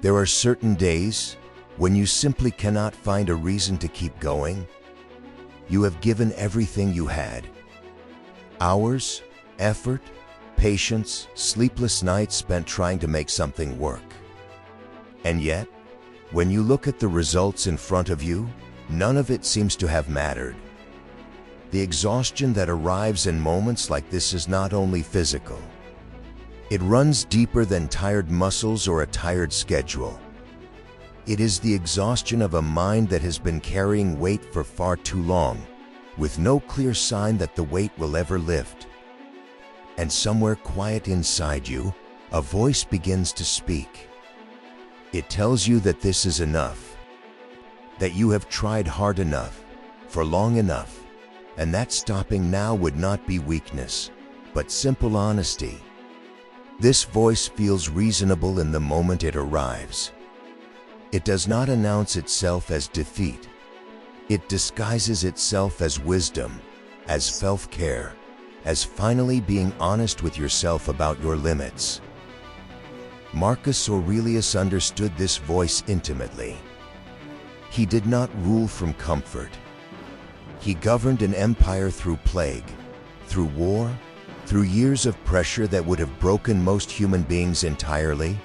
There are certain days when you simply cannot find a reason to keep going. You have given everything you had. Hours, effort, patience, sleepless nights spent trying to make something work. And yet, when you look at the results in front of you, none of it seems to have mattered. The exhaustion that arrives in moments like this is not only physical. It runs deeper than tired muscles or a tired schedule. It is the exhaustion of a mind that has been carrying weight for far too long, with no clear sign that the weight will ever lift. And somewhere quiet inside you, a voice begins to speak. It tells you that this is enough, that you have tried hard enough, for long enough, and that stopping now would not be weakness, but simple honesty. This voice feels reasonable in the moment it arrives. It does not announce itself as defeat. It disguises itself as wisdom, as self-care, as finally being honest with yourself about your limits. Marcus Aurelius understood this voice intimately. He did not rule from comfort. He governed an empire through plague, through war, through years of pressure that would have broken most human beings entirely.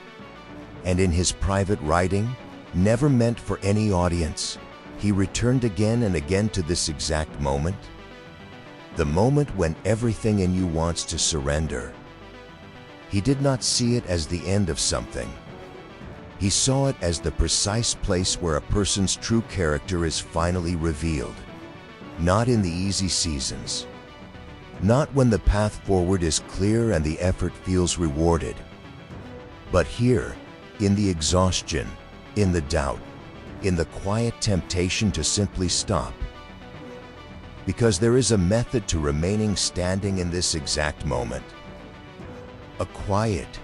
And in his private writing, never meant for any audience, he returned again and again to this exact moment. The moment when everything in you wants to surrender. He did not see it as the end of something. He saw it as the precise place where a person's true character is finally revealed. Not in the easy seasons. Not when the path forward is clear and the effort feels rewarded. But here, in the exhaustion, in the doubt, in the quiet temptation to simply stop. Because there is a method to remaining standing in this exact moment. A quiet,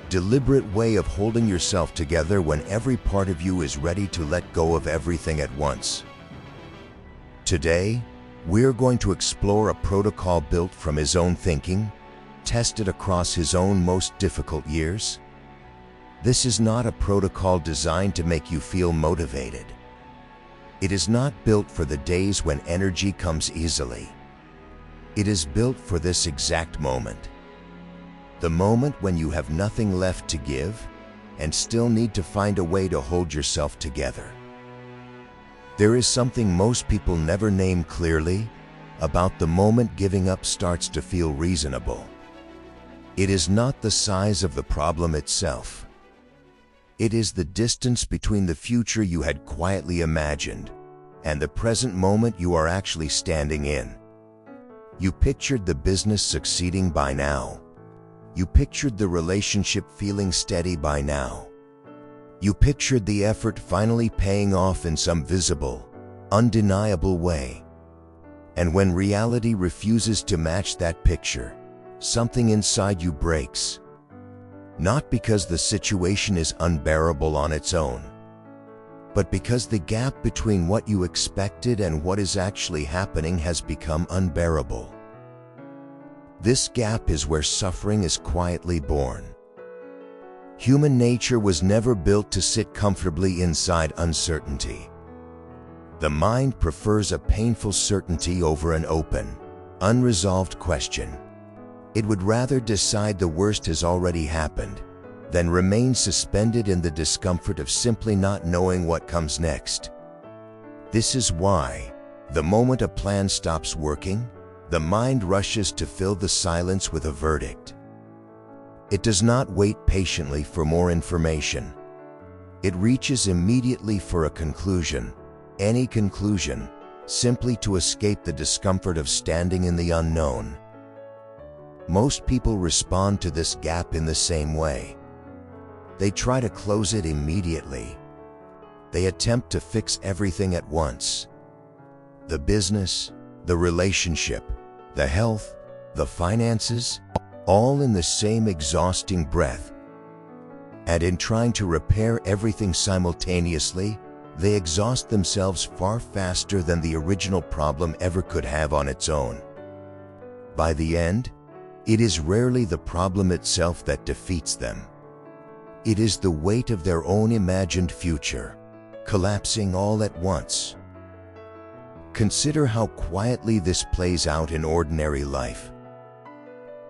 deliberate way of holding yourself together when every part of you is ready to let go of everything at once. Today, we're going to explore a protocol built from his own thinking, tested across his own most difficult years. This is not a protocol designed to make you feel motivated. It is not built for the days when energy comes easily. It is built for this exact moment. The moment when you have nothing left to give and still need to find a way to hold yourself together. There is something most people never name clearly about the moment giving up starts to feel reasonable. It is not the size of the problem itself. It is the distance between the future you had quietly imagined and the present moment you are actually standing in. You pictured the business succeeding by now. You pictured the relationship feeling steady by now. You pictured the effort finally paying off in some visible, undeniable way. And when reality refuses to match that picture, something inside you breaks. Not because the situation is unbearable on its own, but because the gap between what you expected and what is actually happening has become unbearable. This gap is where suffering is quietly born. Human nature was never built to sit comfortably inside uncertainty. The mind prefers a painful certainty over an open, unresolved question. It would rather decide the worst has already happened than remain suspended in the discomfort of simply not knowing what comes next. This is why, the moment a plan stops working, the mind rushes to fill the silence with a verdict. It does not wait patiently for more information. It reaches immediately for a conclusion, any conclusion, simply to escape the discomfort of standing in the unknown. Most people respond to this gap in the same way. They try to close it immediately. They attempt to fix everything at once. The business, the relationship, the health, the finances, all in the same exhausting breath. And in trying to repair everything simultaneously, they exhaust themselves far faster than the original problem ever could have on its own. By the end, it is rarely the problem itself that defeats them. It is the weight of their own imagined future, collapsing all at once. Consider how quietly this plays out in ordinary life.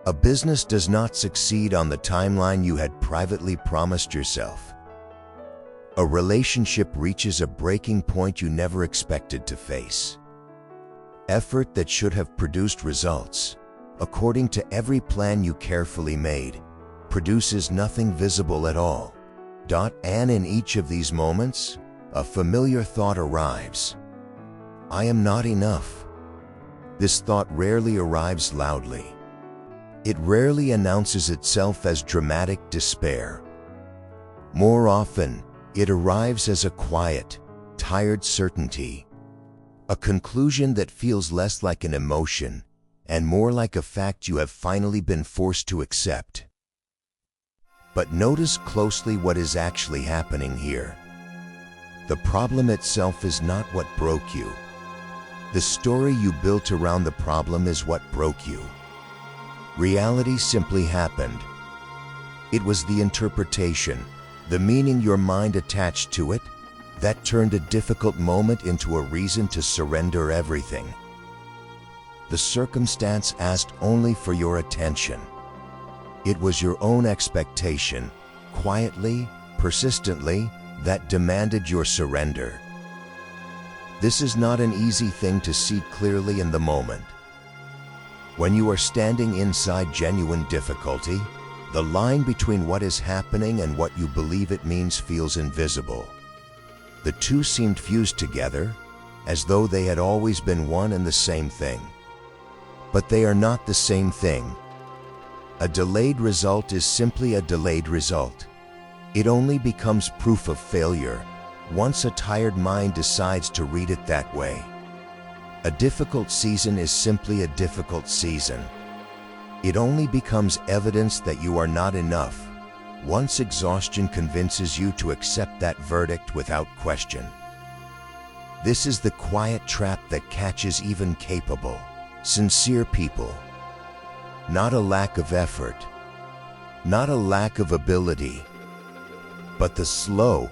A business does not succeed on the timeline you had privately promised yourself. A relationship reaches a breaking point you never expected to face. Effort that should have produced results, according to every plan you carefully made, produces nothing visible at all. And in each of these moments, a familiar thought arrives. I am not enough. This thought rarely arrives loudly. It rarely announces itself as dramatic despair. More often, it arrives as a quiet, tired certainty, a conclusion that feels less like an emotion and more like a fact you have finally been forced to accept. But notice closely what is actually happening here. The problem itself is not what broke you. The story you built around the problem is what broke you. Reality simply happened. It was the interpretation, the meaning your mind attached to it, that turned a difficult moment into a reason to surrender everything. The circumstance asked only for your attention. It was your own expectation, quietly, persistently, that demanded your surrender. This is not an easy thing to see clearly in the moment. When you are standing inside genuine difficulty, the line between what is happening and what you believe it means feels invisible. The two seemed fused together, as though they had always been one and the same thing. But they are not the same thing. A delayed result is simply a delayed result. It only becomes proof of failure once a tired mind decides to read it that way. A difficult season is simply a difficult season. It only becomes evidence that you are not enough once exhaustion convinces you to accept that verdict without question. This is the quiet trap that catches even capable, sincere people. Not a lack of effort, not a lack of ability, but the slow,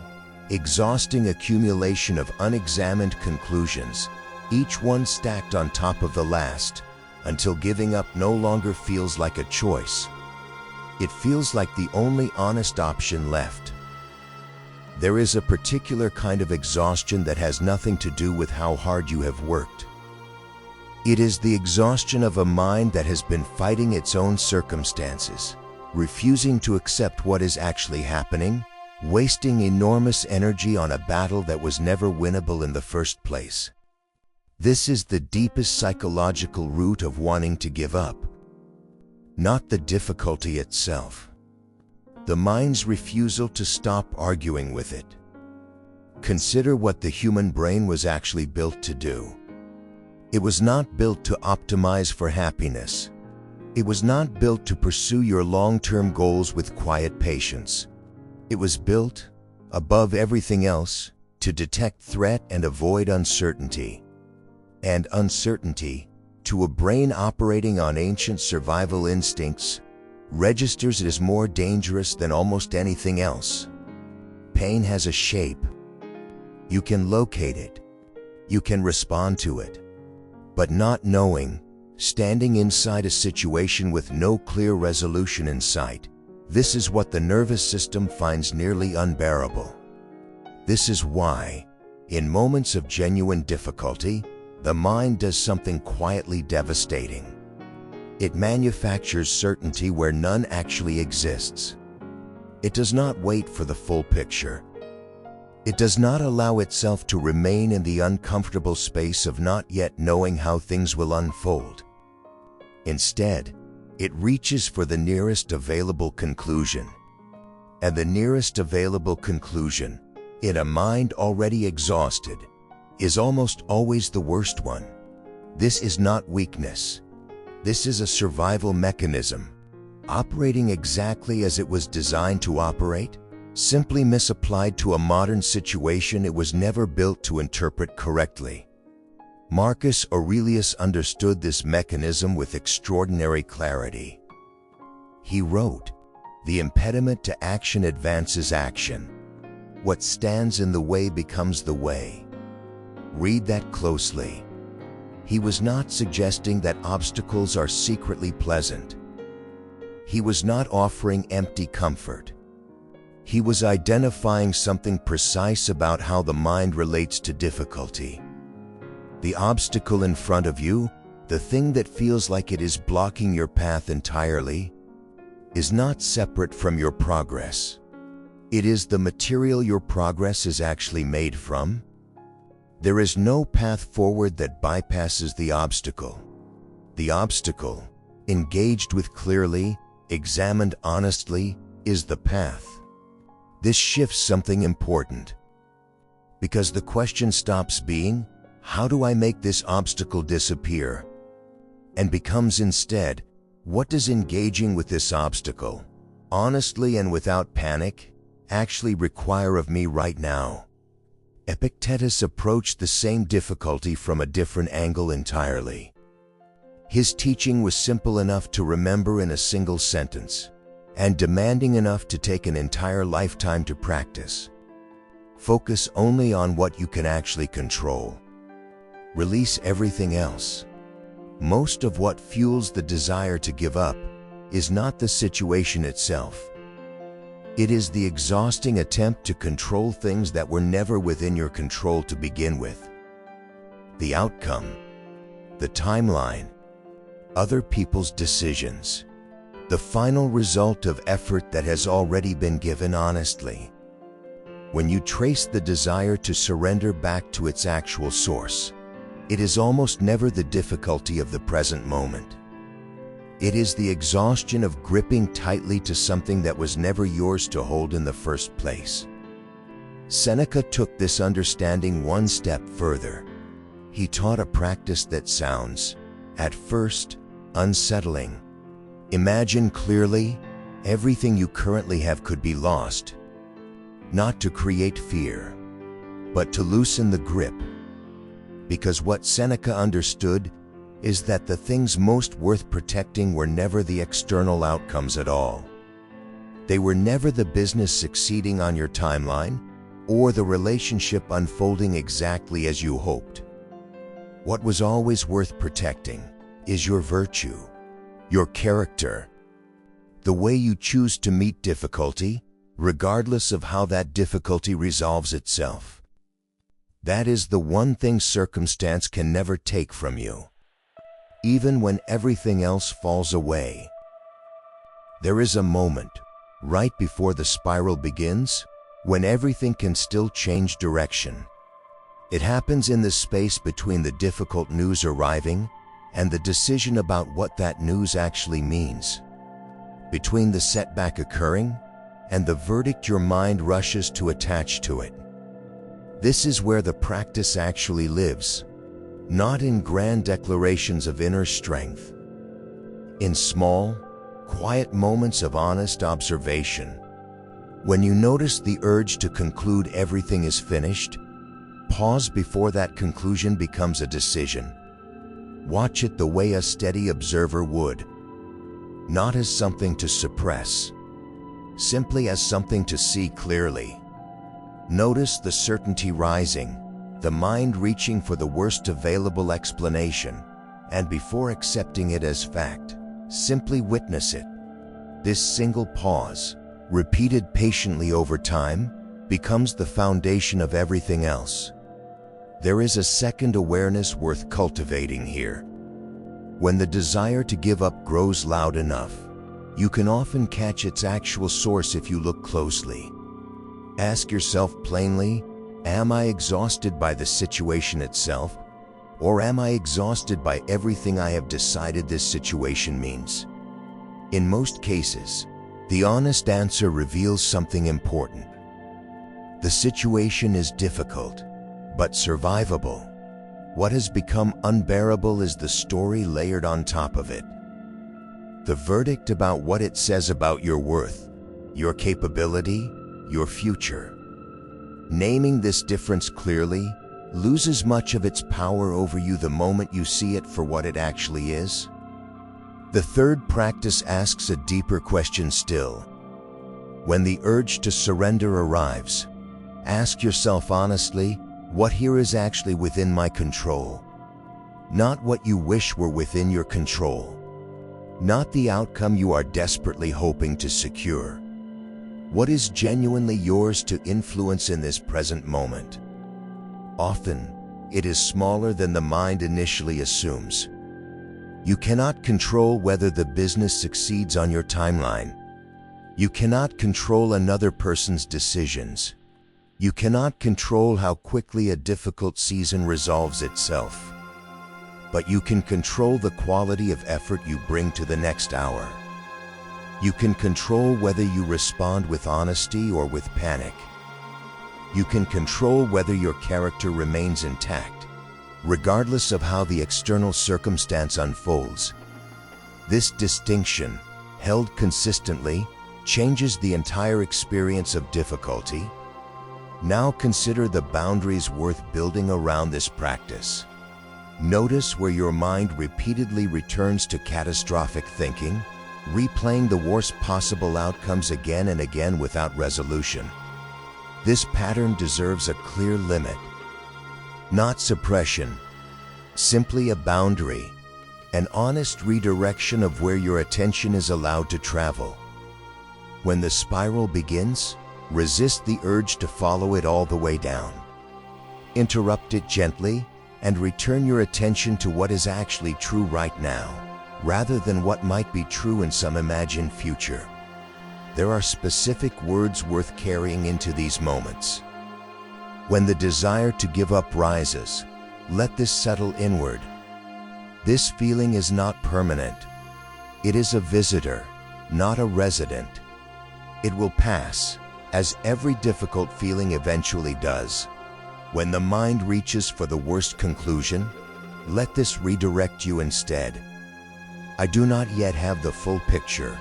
exhausting accumulation of unexamined conclusions, each one stacked on top of the last, until giving up no longer feels like a choice. It feels like the only honest option left. There is a particular kind of exhaustion that has nothing to do with how hard you have worked. It is the exhaustion of a mind that has been fighting its own circumstances, refusing to accept what is actually happening, wasting enormous energy on a battle that was never winnable in the first place. This is the deepest psychological root of wanting to give up. Not the difficulty itself. The mind's refusal to stop arguing with it. Consider what the human brain was actually built to do. It was not built to optimize for happiness. It was not built to pursue your long-term goals with quiet patience. It was built, above everything else, to detect threat and avoid uncertainty. And uncertainty, to a brain operating on ancient survival instincts, registers it as more dangerous than almost anything else. Pain has a shape. You can locate it. You can respond to it. But not knowing, standing inside a situation with no clear resolution in sight, this is what the nervous system finds nearly unbearable. This is why, in moments of genuine difficulty, the mind does something quietly devastating. It manufactures certainty where none actually exists. It does not wait for the full picture. It does not allow itself to remain in the uncomfortable space of not yet knowing how things will unfold. Instead, it reaches for the nearest available conclusion. And the nearest available conclusion, in a mind already exhausted, is almost always the worst one. This is not weakness. This is a survival mechanism, operating exactly as it was designed to operate, simply misapplied to a modern situation it was never built to interpret correctly. Marcus Aurelius understood this mechanism with extraordinary clarity. He wrote, The impediment to action advances action. What stands in the way becomes the way. Read that closely. He was not suggesting that obstacles are secretly pleasant. He was not offering empty comfort. He was identifying something precise about how the mind relates to difficulty. The obstacle in front of you, the thing that feels like it is blocking your path entirely, is not separate from your progress. It is the material your progress is actually made from. There is no path forward that bypasses the obstacle. The obstacle, engaged with clearly, examined honestly, is the path. This shifts something important. Because the question stops being, how do I make this obstacle disappear? And becomes instead, what does engaging with this obstacle, honestly and without panic, actually require of me right now? Epictetus approached the same difficulty from a different angle entirely. His teaching was simple enough to remember in a single sentence, and demanding enough to take an entire lifetime to practice. Focus only on what you can actually control. Release everything else. Most of what fuels the desire to give up is not the situation itself. It is the exhausting attempt to control things that were never within your control to begin with. The outcome, the timeline, other people's decisions, the final result of effort that has already been given honestly. When you trace the desire to surrender back to its actual source, it is almost never the difficulty of the present moment. It is the exhaustion of gripping tightly to something that was never yours to hold in the first place. Seneca took this understanding one step further. He taught a practice that sounds, at first, unsettling. Imagine clearly, everything you currently have could be lost. Not to create fear, but to loosen the grip. Because what Seneca understood is that the things most worth protecting were never the external outcomes at all. They were never the business succeeding on your timeline, or the relationship unfolding exactly as you hoped. What was always worth protecting is your virtue, your character, the way you choose to meet difficulty, regardless of how that difficulty resolves itself. That is the one thing circumstance can never take from you. Even when everything else falls away, there is a moment, right before the spiral begins, when everything can still change direction. It happens in the space between the difficult news arriving and the decision about what that news actually means. Between the setback occurring and the verdict your mind rushes to attach to it. This is where the practice actually lives, not in grand declarations of inner strength. In small, quiet moments of honest observation, when you notice the urge to conclude everything is finished, pause before that conclusion becomes a decision. Watch it the way a steady observer would, not as something to suppress, simply as something to see clearly. Notice the certainty rising, the mind reaching for the worst available explanation, and before accepting it as fact, simply witness it. This single pause, repeated patiently over time, becomes the foundation of everything else. There is a second awareness worth cultivating here. When the desire to give up grows loud enough, you can often catch its actual source if you look closely. Ask yourself plainly, am I exhausted by the situation itself, or am I exhausted by everything I have decided this situation means? In most cases, the honest answer reveals something important. The situation is difficult, but survivable. What has become unbearable is the story layered on top of it. The verdict about what it says about your worth, your capability, your future. Naming this difference clearly loses much of its power over you the moment you see it for what it actually is. The third practice asks a deeper question still. When the urge to surrender arrives, ask yourself honestly, what here is actually within my control? Not what you wish were within your control. Not the outcome you are desperately hoping to secure. What is genuinely yours to influence in this present moment? Often, it is smaller than the mind initially assumes. You cannot control whether the business succeeds on your timeline. You cannot control another person's decisions. You cannot control how quickly a difficult season resolves itself. But you can control the quality of effort you bring to the next hour. You can control whether you respond with honesty or with panic. You can control whether your character remains intact, regardless of how the external circumstance unfolds. This distinction, held consistently, changes the entire experience of difficulty. Now consider the boundaries worth building around this practice. Notice where your mind repeatedly returns to catastrophic thinking, replaying the worst possible outcomes again and again without resolution. This pattern deserves a clear limit. Not suppression, simply a boundary, an honest redirection of where your attention is allowed to travel. When the spiral begins, resist the urge to follow it all the way down. Interrupt it gently and return your attention to what is actually true right now, rather than what might be true in some imagined future. There are specific words worth carrying into these moments. When the desire to give up rises, let this settle inward. This feeling is not permanent. It is a visitor, not a resident. It will pass, as every difficult feeling eventually does. When the mind reaches for the worst conclusion, let this redirect you instead. I do not yet have the full picture.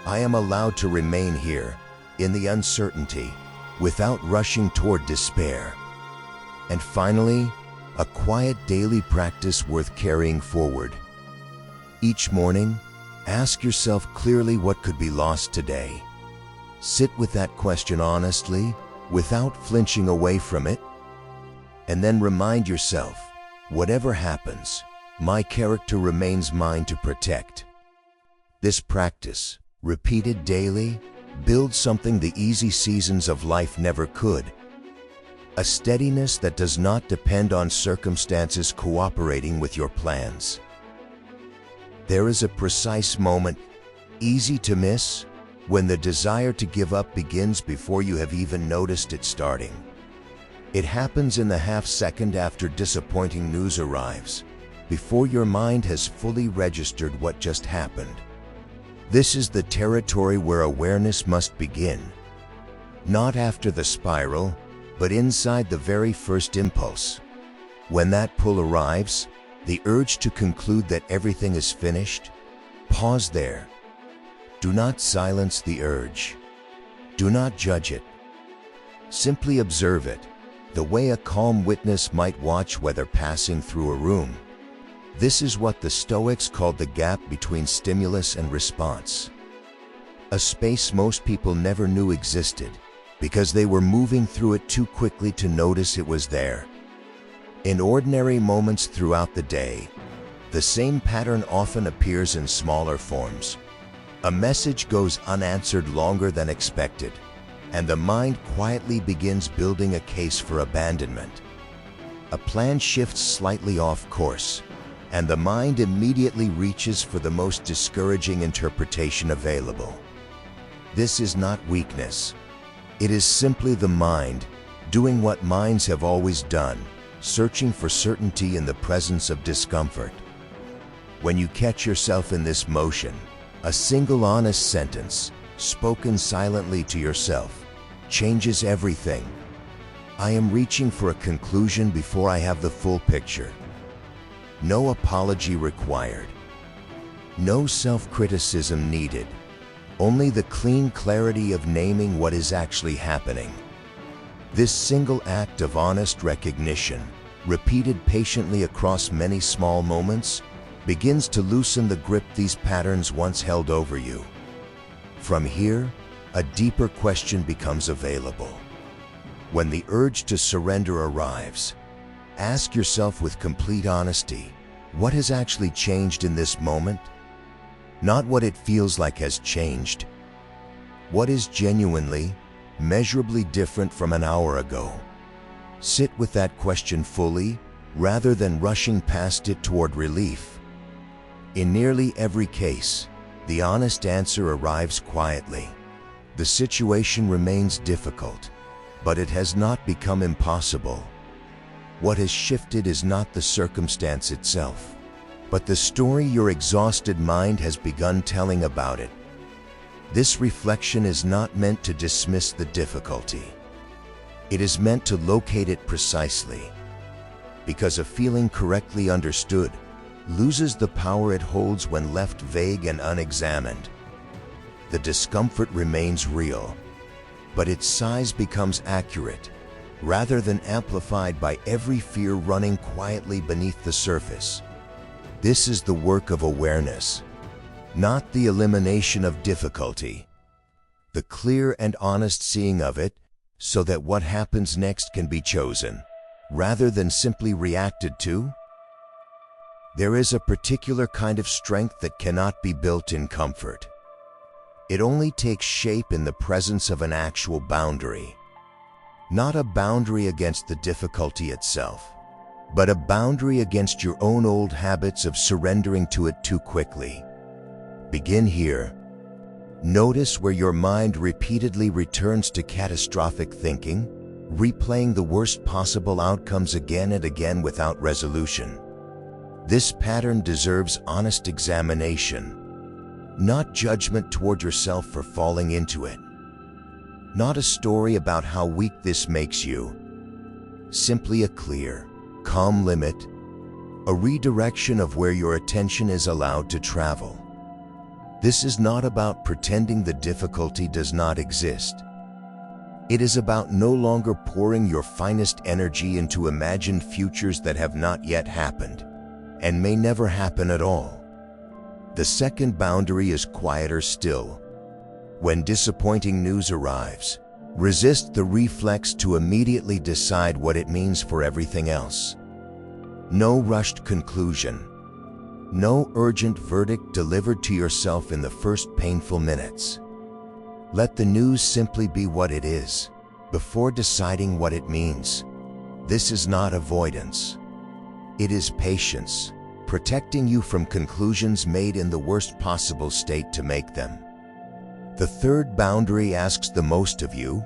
I am allowed to remain here, in the uncertainty, without rushing toward despair. And finally, a quiet daily practice worth carrying forward. Each morning, ask yourself clearly what could be lost today. Sit with that question honestly, without flinching away from it. And then remind yourself, whatever happens, my character remains mine to protect. This practice, repeated daily, builds something the easy seasons of life never could. A steadiness that does not depend on circumstances cooperating with your plans. There is a precise moment, easy to miss, when the desire to give up begins before you have even noticed it starting. It happens in the half-second after disappointing news arrives, before your mind has fully registered what just happened. This is the territory where awareness must begin. Not after the spiral, but inside the very first impulse. When that pull arrives, the urge to conclude that everything is finished, pause there. Do not silence the urge. Do not judge it. Simply observe it, the way a calm witness might watch weather passing through a room. This is what the Stoics called the gap between stimulus and response. A space most people never knew existed, because they were moving through it too quickly to notice it was there. In ordinary moments throughout the day, the same pattern often appears in smaller forms. A message goes unanswered longer than expected, and the mind quietly begins building a case for abandonment. A plan shifts slightly off course, and the mind immediately reaches for the most discouraging interpretation available. This is not weakness. It is simply the mind, doing what minds have always done, searching for certainty in the presence of discomfort. When you catch yourself in this motion, a single honest sentence, spoken silently to yourself, changes everything. I am reaching for a conclusion before I have the full picture. No apology required. No self-criticism needed. Only the clean clarity of naming what is actually happening. This single act of honest recognition, repeated patiently across many small moments, begins to loosen the grip these patterns once held over you. From here, a deeper question becomes available. When the urge to surrender arrives, ask yourself with complete honesty, what has actually changed in this moment? Not what it feels like has changed. What is genuinely, measurably different from an hour ago? Sit with that question fully, rather than rushing past it toward relief. In nearly every case, the honest answer arrives quietly. The situation remains difficult, but it has not become impossible. What has shifted is not the circumstance itself, but the story your exhausted mind has begun telling about it. This reflection is not meant to dismiss the difficulty. It is meant to locate it precisely, because a feeling correctly understood loses the power it holds when left vague and unexamined. The discomfort remains real, but its size becomes accurate, rather than amplified by every fear running quietly beneath the surface. This is the work of awareness, not the elimination of difficulty. The clear and honest seeing of it, so that what happens next can be chosen, rather than simply reacted to. There is a particular kind of strength that cannot be built in comfort. It only takes shape in the presence of an actual boundary. Not a boundary against the difficulty itself, but a boundary against your own old habits of surrendering to it too quickly. Begin here. Notice where your mind repeatedly returns to catastrophic thinking, replaying the worst possible outcomes again and again without resolution. This pattern deserves honest examination, not judgment toward yourself for falling into it. Not a story about how weak this makes you. Simply a clear, calm limit, a redirection of where your attention is allowed to travel. This is not about pretending the difficulty does not exist. It is about no longer pouring your finest energy into imagined futures that have not yet happened, and may never happen at all. The second boundary is quieter still. When disappointing news arrives, resist the reflex to immediately decide what it means for everything else. No rushed conclusion. No urgent verdict delivered to yourself in the first painful minutes. Let the news simply be what it is, before deciding what it means. This is not avoidance. It is patience, protecting you from conclusions made in the worst possible state to make them. The third boundary asks the most of you.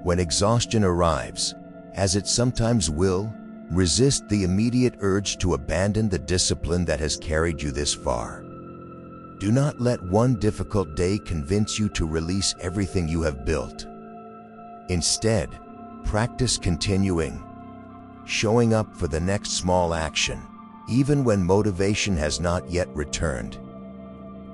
When exhaustion arrives, as it sometimes will, resist the immediate urge to abandon the discipline that has carried you this far. Do not let one difficult day convince you to release everything you have built. Instead, practice continuing, showing up for the next small action, even when motivation has not yet returned.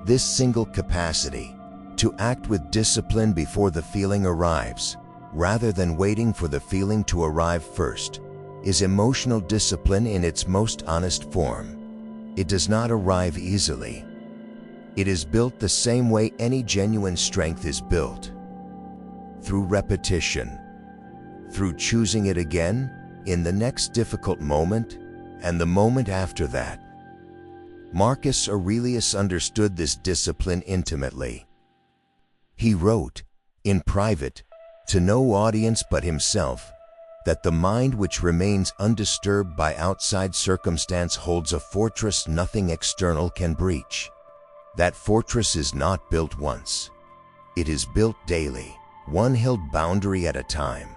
This single capacity, to act with discipline before the feeling arrives, rather than waiting for the feeling to arrive first, is emotional discipline in its most honest form. It does not arrive easily. It is built the same way any genuine strength is built. Through repetition, through choosing it again, in the next difficult moment, and the moment after that. Marcus Aurelius understood this discipline intimately. He wrote, in private, to no audience but himself, that the mind which remains undisturbed by outside circumstance holds a fortress nothing external can breach. That fortress is not built once. It is built daily, one held boundary at a time.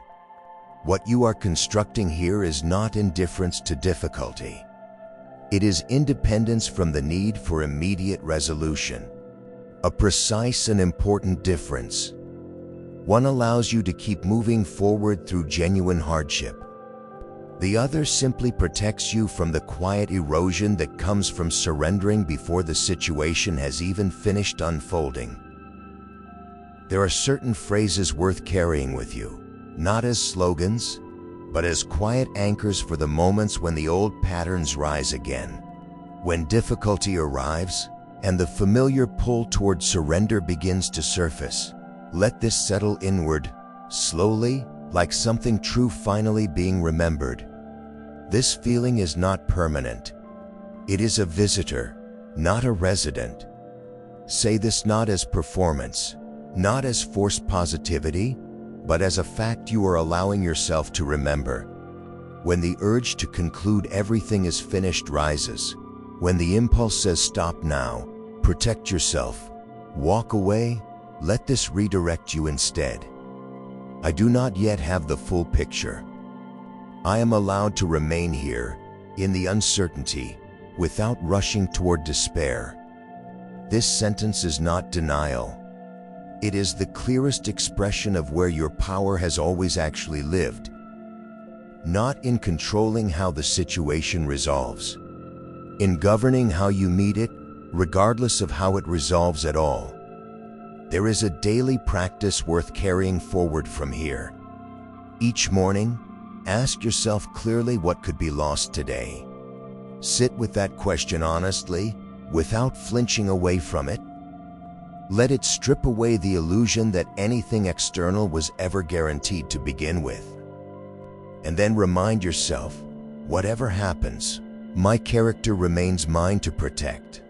What you are constructing here is not indifference to difficulty. It is independence from the need for immediate resolution. A precise and important difference. One allows you to keep moving forward through genuine hardship. The other simply protects you from the quiet erosion that comes from surrendering before the situation has even finished unfolding. There are certain phrases worth carrying with you, not as slogans, but as quiet anchors for the moments when the old patterns rise again. When difficulty arrives, and the familiar pull toward surrender begins to surface, Let this settle inward, slowly, like something true finally being remembered. This feeling is not permanent. It is a visitor, not a resident. Say this not as performance, not as forced positivity, but as a fact you are allowing yourself to remember. When the urge to conclude everything is finished rises, when the impulse says stop now, protect yourself, walk away, let this redirect you instead. I do not yet have the full picture. I am allowed to remain here, in the uncertainty, without rushing toward despair. This sentence is not denial. It is the clearest expression of where your power has always actually lived. Not in controlling how the situation resolves. In governing how you meet it, regardless of how it resolves at all. There is a daily practice worth carrying forward from here. Each morning, ask yourself clearly what could be lost today. Sit with that question honestly, without flinching away from it. Let it strip away the illusion that anything external was ever guaranteed to begin with. And then remind yourself, whatever happens, my character remains mine to protect.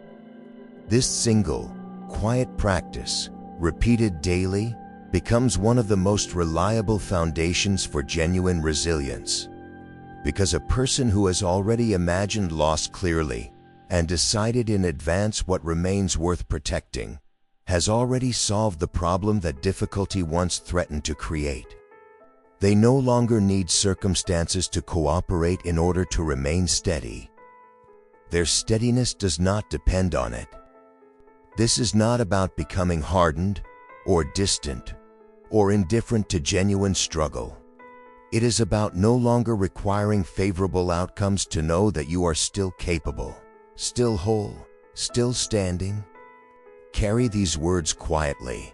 This single, quiet practice, repeated daily, becomes one of the most reliable foundations for genuine resilience. Because a person who has already imagined loss clearly and decided in advance what remains worth protecting, has already solved the problem that difficulty once threatened to create. They no longer need circumstances to cooperate in order to remain steady. Their steadiness does not depend on it. This is not about becoming hardened, or distant, or indifferent to genuine struggle. It is about no longer requiring favorable outcomes to know that you are still capable, still whole, still standing. Carry these words quietly.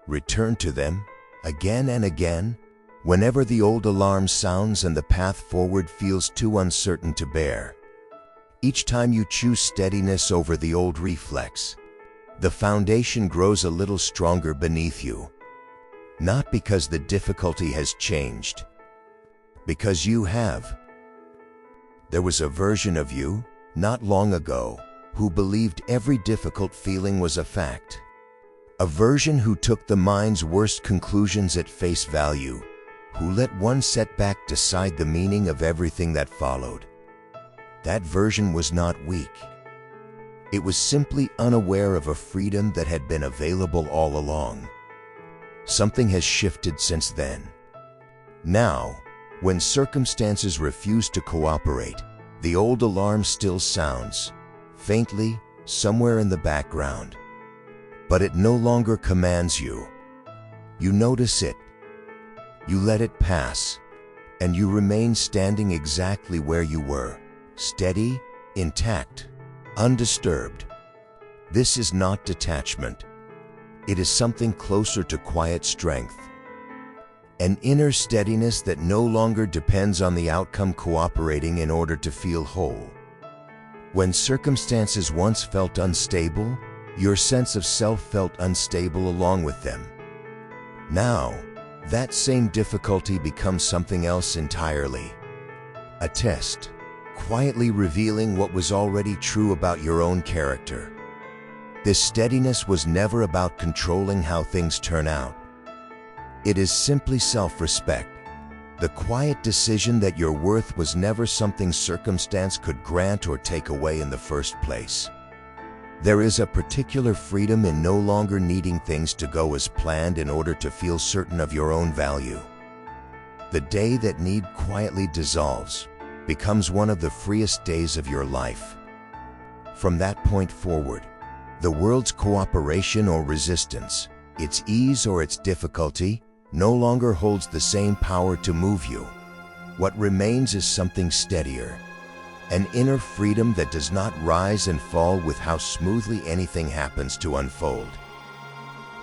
Return to them, again and again, whenever the old alarm sounds and the path forward feels too uncertain to bear. Each time you choose steadiness over the old reflex, the foundation grows a little stronger beneath you. Not because the difficulty has changed, because you have. There was a version of you, not long ago, who believed every difficult feeling was a fact. A version who took the mind's worst conclusions at face value, who let one setback decide the meaning of everything that followed. That version was not weak. It was simply unaware of a freedom that had been available all along. Something has shifted since then. Now, when circumstances refuse to cooperate, the old alarm still sounds, faintly, somewhere in the background. But it no longer commands you. You notice it. You let it pass, and you remain standing exactly where you were, steady, intact, undisturbed. This is not detachment. It is something closer to quiet strength. An inner steadiness that no longer depends on the outcome cooperating in order to feel whole. When circumstances once felt unstable, your sense of self felt unstable along with them. Now, that same difficulty becomes something else entirely. A test, quietly revealing what was already true about your own character. This steadiness was never about controlling how things turn out. It is simply self-respect, the quiet decision that your worth was never something circumstance could grant or take away in the first place. There is a particular freedom in no longer needing things to go as planned in order to feel certain of your own value. The day that need quietly dissolves becomes one of the freest days of your life. From that point forward, the world's cooperation or resistance, its ease or its difficulty, no longer holds the same power to move you. What remains is something steadier, an inner freedom that does not rise and fall with how smoothly anything happens to unfold.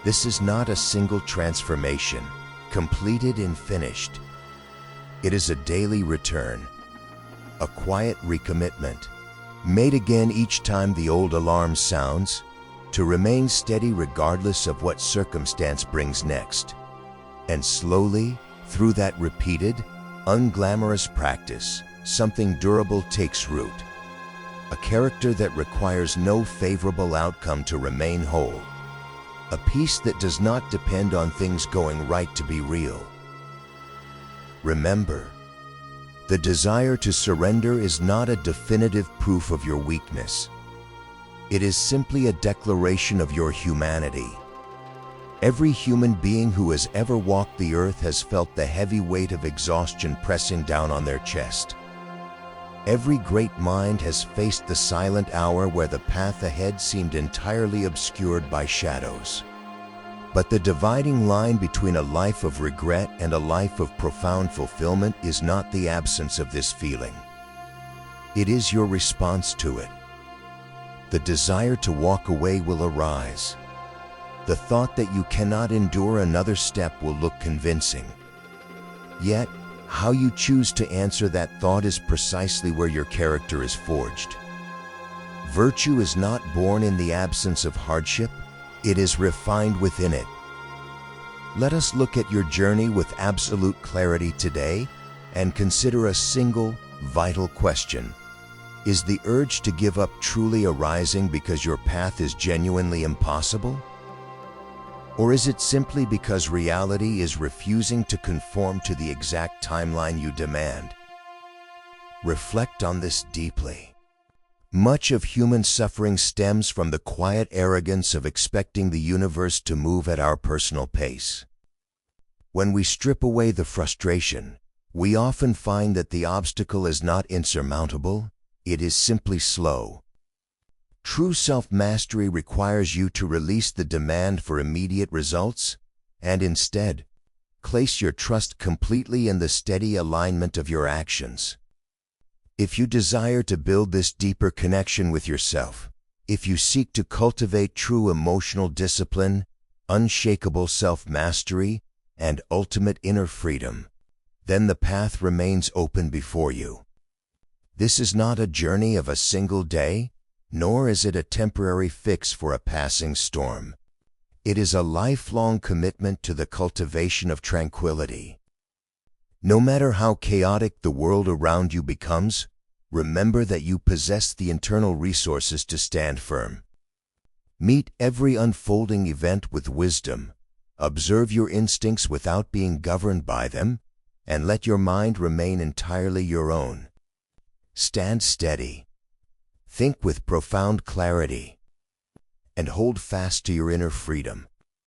This is not a single transformation, completed and finished. It is a daily return, a quiet recommitment, made again each time the old alarm sounds, to remain steady regardless of what circumstance brings next. And slowly, through that repeated, unglamorous practice, something durable takes root. A character that requires no favorable outcome to remain whole. A peace that does not depend on things going right to be real. Remember, the desire to surrender is not a definitive proof of your weakness. It is simply a declaration of your humanity. Every human being who has ever walked the earth has felt the heavy weight of exhaustion pressing down on their chest. Every great mind has faced the silent hour where the path ahead seemed entirely obscured by shadows. But the dividing line between a life of regret and a life of profound fulfillment is not the absence of this feeling. It is your response to it. The desire to walk away will arise. The thought that you cannot endure another step will look convincing. Yet, how you choose to answer that thought is precisely where your character is forged. Virtue is not born in the absence of hardship, it is refined within it. Let us look at your journey with absolute clarity today and consider a single, vital question. Is the urge to give up truly arising because your path is genuinely impossible? Or is it simply because reality is refusing to conform to the exact timeline you demand? Reflect on this deeply. Much of human suffering stems from the quiet arrogance of expecting the universe to move at our personal pace. When we strip away the frustration, we often find that the obstacle is not insurmountable, it is simply slow. True self-mastery requires you to release the demand for immediate results and instead, place your trust completely in the steady alignment of your actions. If you desire to build this deeper connection with yourself, if you seek to cultivate true emotional discipline, unshakable self-mastery, and ultimate inner freedom, then the path remains open before you. This is not a journey of a single day, nor is it a temporary fix for a passing storm. It is a lifelong commitment to the cultivation of tranquility. No matter how chaotic the world around you becomes, remember that you possess the internal resources to stand firm. Meet every unfolding event with wisdom, observe your instincts without being governed by them, and let your mind remain entirely your own. Stand steady. Think with profound clarity, and hold fast to your inner freedom.